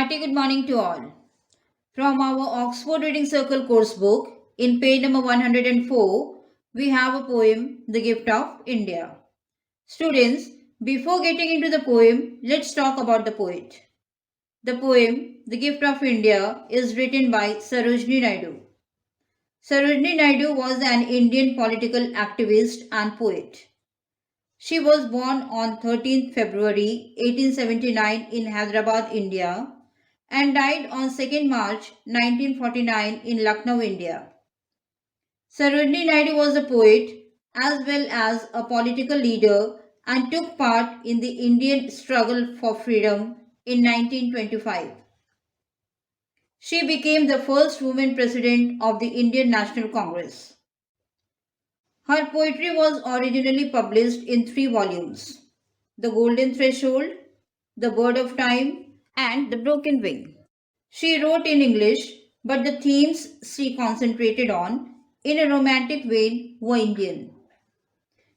Hearty good morning to all. From our Oxford Reading Circle course book, in page number 104, we have a poem, The Gift of India. Students, before getting into the poem, let's talk about the poet. The poem, The Gift of India, is written by Sarojini Naidu. Sarojini Naidu was an Indian political activist and poet. She was born on 13th February 1879 in Hyderabad, India, and died on 2nd March 1949 in Lucknow, India. Sarojini Naidu was a poet as well as a political leader and took part in the Indian struggle for freedom in 1925. She became the first woman president of the Indian National Congress. Her poetry was originally published in 3 volumes: The Golden Threshold, The Bird of Time, and The Broken Wing. She wrote in English, but the themes she concentrated on, in a romantic vein, were Indian.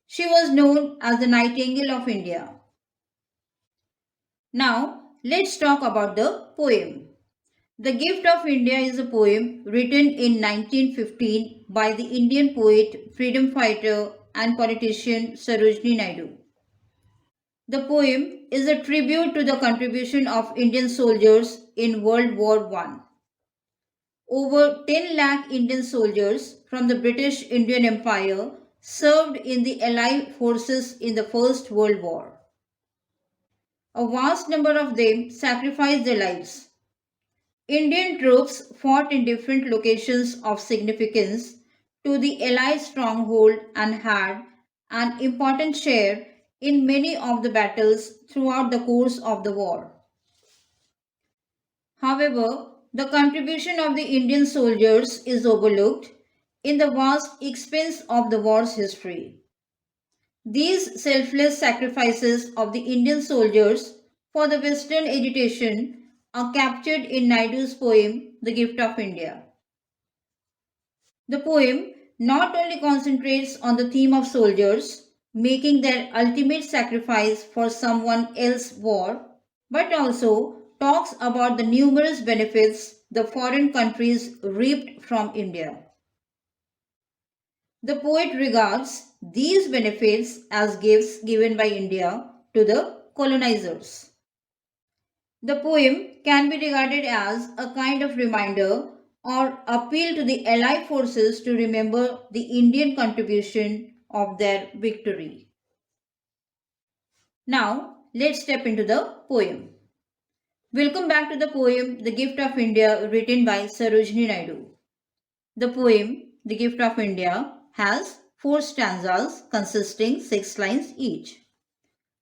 She was known as the Nightingale of India. Now, let's talk about the poem. The Gift of India is a poem written in 1915 by the Indian poet, freedom fighter, and politician Sarojini Naidu. The poem is a tribute to the contribution of Indian soldiers in World War I. Over 10 lakh Indian soldiers from the British Indian Empire served in the Allied forces in the First World War. A vast number of them sacrificed their lives. Indian troops fought in different locations of significance to the Allied stronghold and had an important share in many of the battles throughout the course of the war. However, the contribution of the Indian soldiers is overlooked in the vast expense of the war's history. These selfless sacrifices of the Indian soldiers for the Western agitation are captured in Naidu's poem, The Gift of India. The poem not only concentrates on the theme of soldiers making their ultimate sacrifice for someone else's war, but also talks about the numerous benefits the foreign countries reaped from India. The poet regards these benefits as gifts given by India to the colonizers. The poem can be regarded as a kind of reminder or appeal to the Allied forces to remember the Indian contribution of their victory. Now, let's step into the poem. Welcome back to the poem The Gift of India, written by Sarojini Naidu. The poem The Gift of India has 4 stanzas consisting 6 lines each.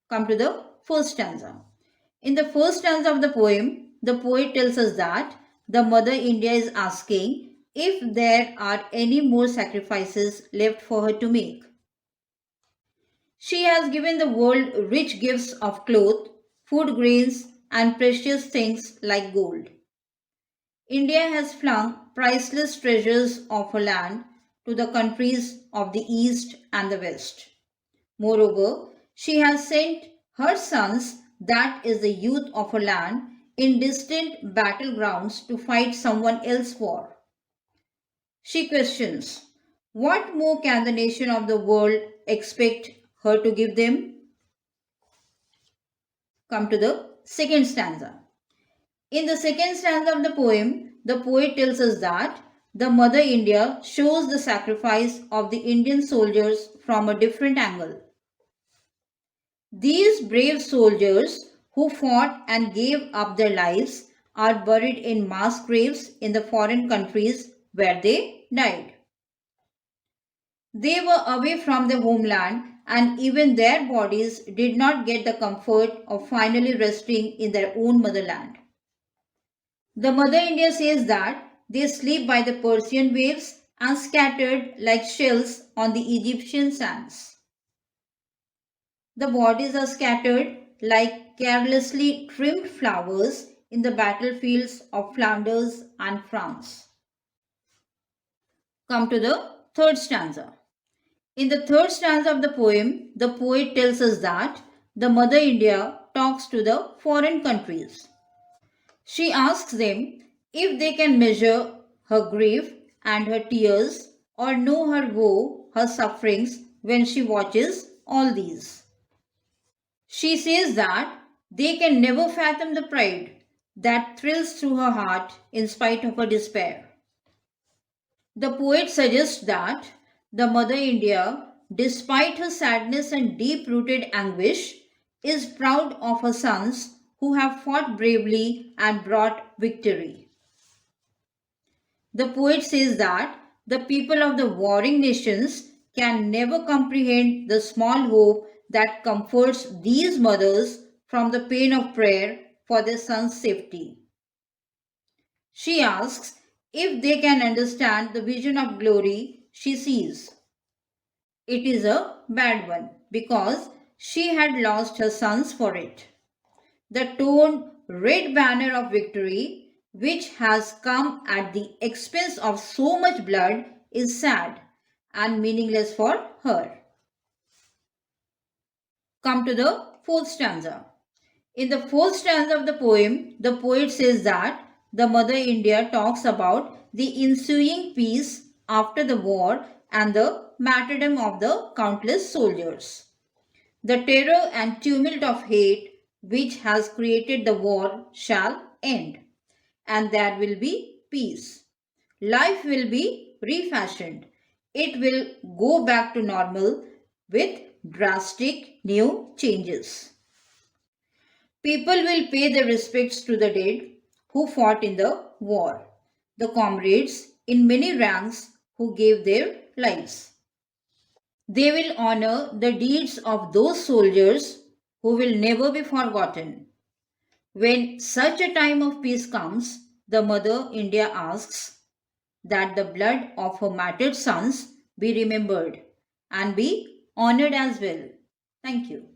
Come to the first stanza. In the first stanza of the poem, the poet tells us that the Mother India is asking if there are any more sacrifices left for her to make. She has given the world rich gifts of cloth, food grains, and precious things like gold. India has flung priceless treasures of her land to the countries of the East and the West. Moreover, she has sent her sons, that is the youth of her land, in distant battlegrounds to fight someone else's war. She questions, what more can the nation of the world expect her to give them? Come to the second stanza. In the second stanza of the poem, the poet tells us that the Mother India shows the sacrifice of the Indian soldiers from a different angle. These brave soldiers who fought and gave up their lives are buried in mass graves in the foreign countries where they died. They were away from their homeland, and even their bodies did not get the comfort of finally resting in their own motherland. The Mother India says that they sleep by the Persian waves and scattered like shells on the Egyptian sands. The bodies are scattered like carelessly trimmed flowers in the battlefields of Flanders and France. Come to the third stanza. In the third stanza of the poem, the poet tells us that the Mother India talks to the foreign countries. She asks them if they can measure her grief and her tears or know her woe, her sufferings when she watches all these. She says that they can never fathom the pride that thrills through her heart in spite of her despair. The poet suggests that the Mother India, despite her sadness and deep rooted anguish, is proud of her sons who have fought bravely and brought victory. The poet says that the people of the warring nations can never comprehend the small hope that comforts these mothers from the pain of prayer for their sons' safety. She asks if they can understand the vision of glory she sees. It is a bad one because she had lost her sons for it. The torn red banner of victory, which has come at the expense of so much blood, is sad and meaningless for her. Come to the fourth stanza. In the fourth stanza of the poem, the poet says that the Mother India talks about the ensuing peace after the war and the martyrdom of the countless soldiers. The terror and tumult of hate which has created the war shall end, and there will be peace. Life will be refashioned. It will go back to normal with drastic new changes. People will pay their respects to the dead who fought in the war, the comrades in many ranks who gave their lives. They will honor the deeds of those soldiers who will never be forgotten. When such a time of peace comes, the Mother India asks that the blood of her martyred sons be remembered and be honored as well. Thank you.